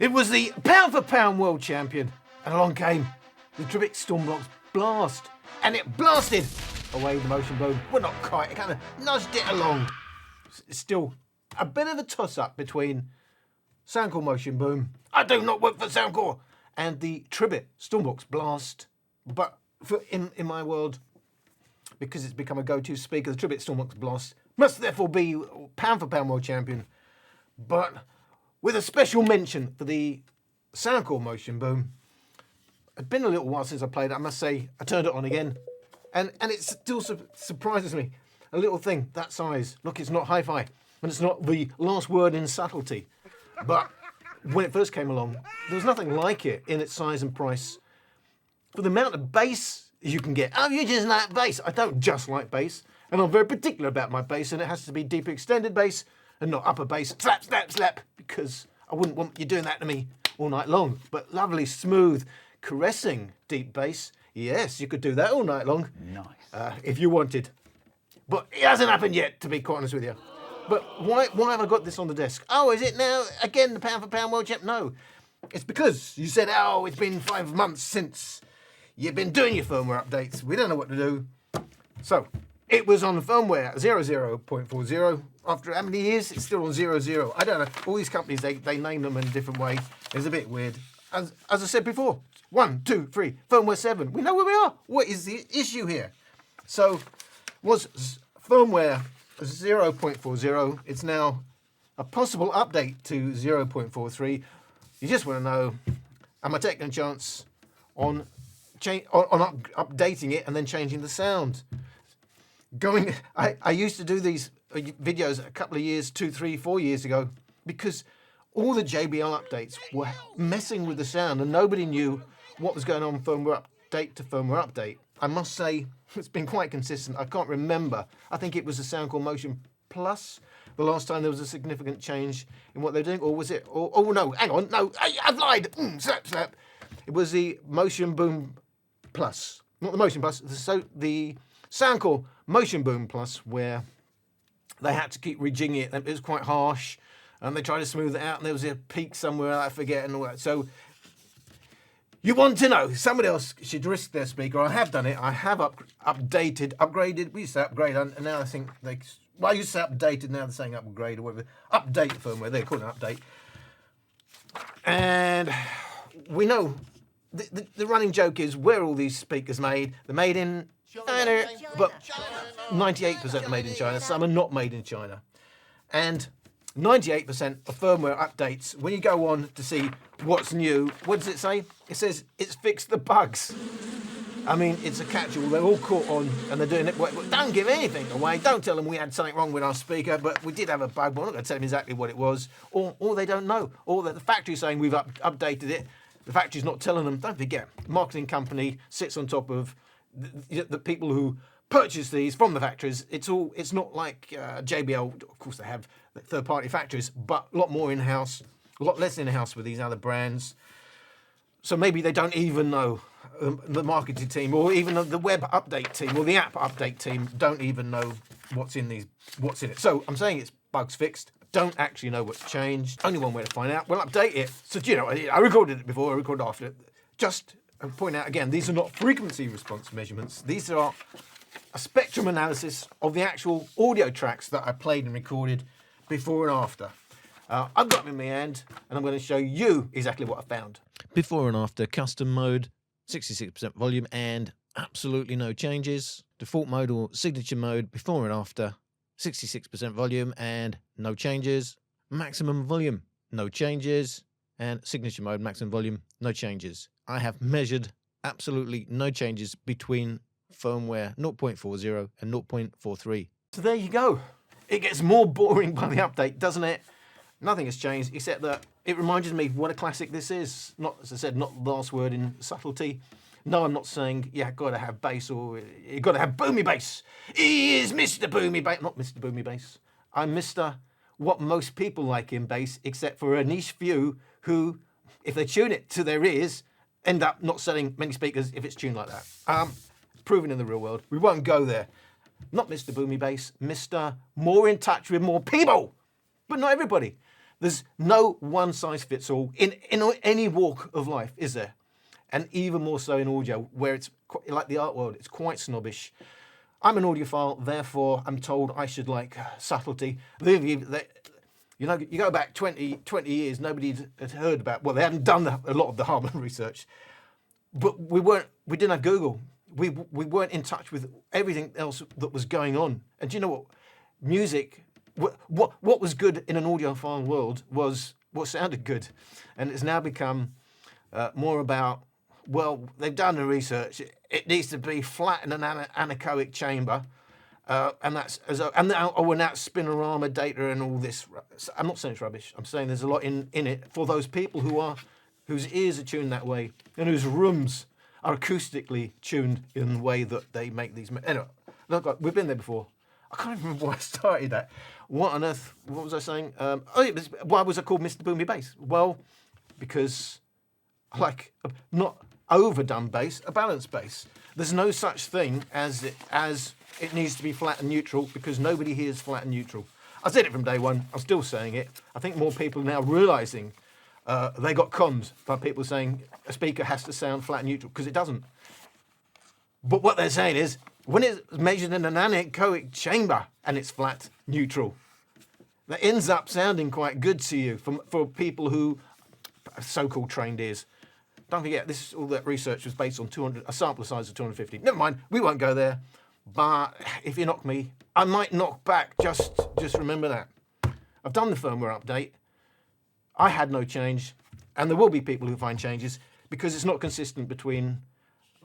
It was the pound for pound world champion, and along came the Tribbett Stormbox Blast, and it blasted away the Motion Boom. Well, not quite, it kind of nudged it along. It's still a bit of a toss-up between Soundcore Motion Boom, I do not work for Soundcore, and the Tribbett Stormbox Blast. But in my world, because it's become a go-to speaker, the Tribbett Stormbox Blast must therefore be pound for pound world champion, but with a special mention for the Soundcore Motion Boom. It's been a little while since I played it, I must say. I turned it on again, and it still surprises me. A little thing that size. Look, it's not hi-fi, and it's not the last word in subtlety. But when it first came along, there was nothing like it in its size and price. For the amount of bass you can get. Oh, you just like bass. I don't just like bass, and I'm very particular about my bass, and it has to be deep extended bass and not upper bass. Slap, slap, slap, because I wouldn't want you doing that to me all night long. But lovely, smooth, caressing deep bass. Yes, you could do that all night long. Nice. If you wanted. But it hasn't happened yet, to be quite honest with you. But why have I got this on the desk? Oh, is it now, again, the pound for pound world champ? No. It's because you said, oh, it's been 5 months since you've been doing your firmware updates. We don't know what to do. So, it was on firmware 00.40. After how many years? It's still on 00. I don't know. All these companies, they name them in a different way. It's a bit weird. As I said before, 1, 2, 3, firmware 7. We know where we are. What is the issue here? So, was firmware 0.40. It's now a possible update to 0.43. You just want to know, am I taking a chance on updating it and then changing the sound? I used to do these videos a couple of years, 2, 3, 4 years ago, because all the JBL updates were messing with the sound and nobody knew what was going on firmware update to firmware update. I must say, it's been quite consistent. I can't remember. I think it was the Soundcore Motion Plus the last time there was a significant change in what they're doing. Or was it? Oh, no, hang on. No, I've lied. Slap, slap. It was the Motion Boom Plus. Not the Motion Plus. The Soundcore Motion Boom Plus, where they had to keep rejigging it. It was quite harsh. And they tried to smooth it out. And there was a peak somewhere, I forget, and all that. So you want to know, somebody else should risk their speaker. I have done it. I have upgraded. We used to upgrade, and now I think I used to updated, now they're saying upgrade or whatever. Update firmware, they call it an update. And we know, the running joke is, where are all these speakers made? They're made in China, but 98% are made in China. Some are not made in China. And 98% of firmware updates, when you go on to see what's new, what does it say? It says it's fixed the bugs. I mean, it's a catch-all. They're all caught on and they're doing it. Don't give anything away. Don't tell them we had something wrong with our speaker, but we did have a bug. We're not going to tell them exactly what it was. Or they don't know. Or the factory's saying we've updated it. The factory's not telling them. Don't forget, marketing company sits on top of the people who purchase these from the factories. It's not like JBL. Of course, they have third-party factories, but a lot more in-house, a lot less in-house with these other brands. So maybe they don't even know, the marketing team, or even the web update team, or the app update team don't even know what's in it. So I'm saying it's bugs fixed. Don't actually know what's changed. Only one way to find out. We'll update it. So I recorded it before. I recorded after it. Just point out again, these are not frequency response measurements. These are a spectrum analysis of the actual audio tracks that I played and recorded before and after. I've got them in my hand, and I'm going to show you exactly what I found. Before and after, custom mode, 66% volume, and absolutely no changes. Default mode or signature mode, before and after, 66% volume and no changes. Maximum volume, no changes. And signature mode, maximum volume, no changes. I have measured absolutely no changes between firmware 0.40 and 0.43. So there you go. It gets more boring by the update, doesn't it? Nothing has changed, except that it reminded me what a classic this is. Not, as I said, not the last word in subtlety. No, I'm not saying, yeah, got to have bass or you got to have boomy bass. He is Mr. Boomy Bass. Not Mr. Boomy Bass. I'm Mr. what most people like in bass, except for a niche few who, if they tune it to their ears, end up not selling many speakers if it's tuned like that. Proven in the real world. We won't go there. Not Mr. Boomy Bass, Mr. more in touch with more people. But not everybody. There's no one size fits all in any walk of life, is there? And even more so in audio, where it's like the art world, it's quite snobbish. I'm an audiophile, therefore I'm told I should like subtlety. You know, you go back 20 years, nobody had heard about, well, they hadn't done a lot of the Harman research, but we didn't have Google. We weren't in touch with everything else that was going on. And do you know what? Music, what was good in an audiophile world was what sounded good. And it's now become more about, well, they've done the research. It needs to be flat in an anechoic chamber. And now it's spinorama data and all this. I'm not saying it's rubbish. I'm saying there's a lot in it for those people whose ears are tuned that way and whose rooms are acoustically tuned in the way that they make these. Anyway, look, we've been there before. I can't even remember why I started that. What on earth? What was I saying? Why was I called Mr. Boomy Bass? Well, because I like not overdone bass, a balanced bass. There's no such thing as it needs to be flat and neutral, because nobody hears flat and neutral. I said it from day one. I'm still saying it. I think more people are now realising they got conned by people saying a speaker has to sound flat and neutral, because it doesn't. But what they're saying is, when it's measured in an anechoic chamber and it's flat neutral, that ends up sounding quite good to you for people who are so-called trained ears. Don't forget, all that research was based on a sample size of 250. Never mind, we won't go there. But if you knock me, I might knock back. Just remember that. I've done the firmware update. I had no change, and there will be people who find changes because it's not consistent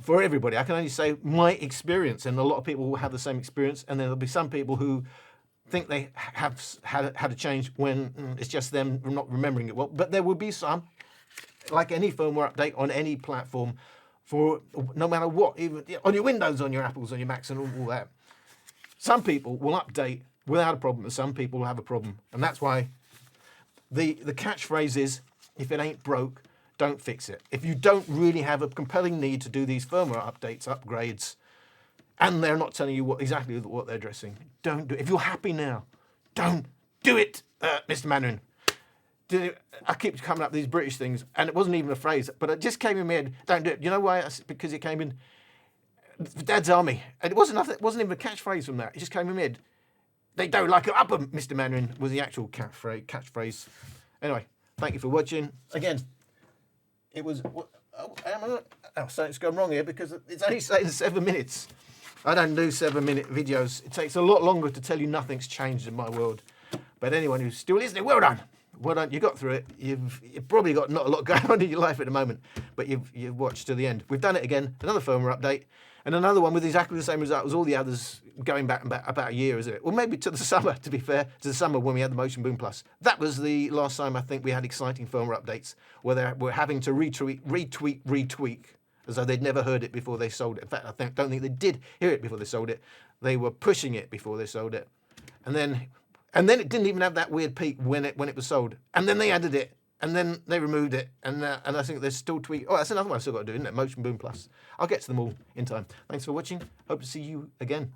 for everybody. I can only say my experience, and a lot of people will have the same experience, and there'll be some people who think they have had a change when it's just them not remembering it well. But there will be some, like any firmware update on any platform, for no matter what, even on your Windows, on your Apples, on your Macs, and all that. Some people will update without a problem, and some people will have a problem. And that's why the catchphrase is, if it ain't broke, don't fix it. If you don't really have a compelling need to do these firmware updates, upgrades, and they're not telling you exactly what they're addressing, don't do it. If you're happy now, don't do it, Mr. Mandarin. I keep coming up with these British things, and it wasn't even a phrase, but it just came in my head. Don't do it. You know why? Because it came in Dad's Army, and it wasn't even a catchphrase from that. It just came in my head. They don't like it up, Mr. Mandarin was the actual catchphrase. Anyway, thank you for watching. Again, it was. Something's gone wrong here because it's only saying 7 minutes. I don't do 7-minute videos. It takes a lot longer to tell you nothing's changed in my world. But anyone who's still listening, well done. Well done, you got through it. You've probably got not a lot going on in your life at the moment, but you've watched to the end. We've done it again, another firmware update, and another one with exactly the same result as all the others, going back about a year, isn't it? Well, maybe to the summer, to be fair, to the summer when we had the Motion Boom Plus. That was the last time I think we had exciting firmware updates where we're having to retweak, as though they'd never heard it before they sold it. In fact, don't think they did hear it before they sold it. They were pushing it before they sold it. And then it didn't even have that weird peak when it was sold. And then they added it, and then they removed it, and I think they're still tweaking. Oh, that's another one I've still got to do, isn't it? Motion Boom Plus. I'll get to them all in time. Thanks for watching. Hope to see you again.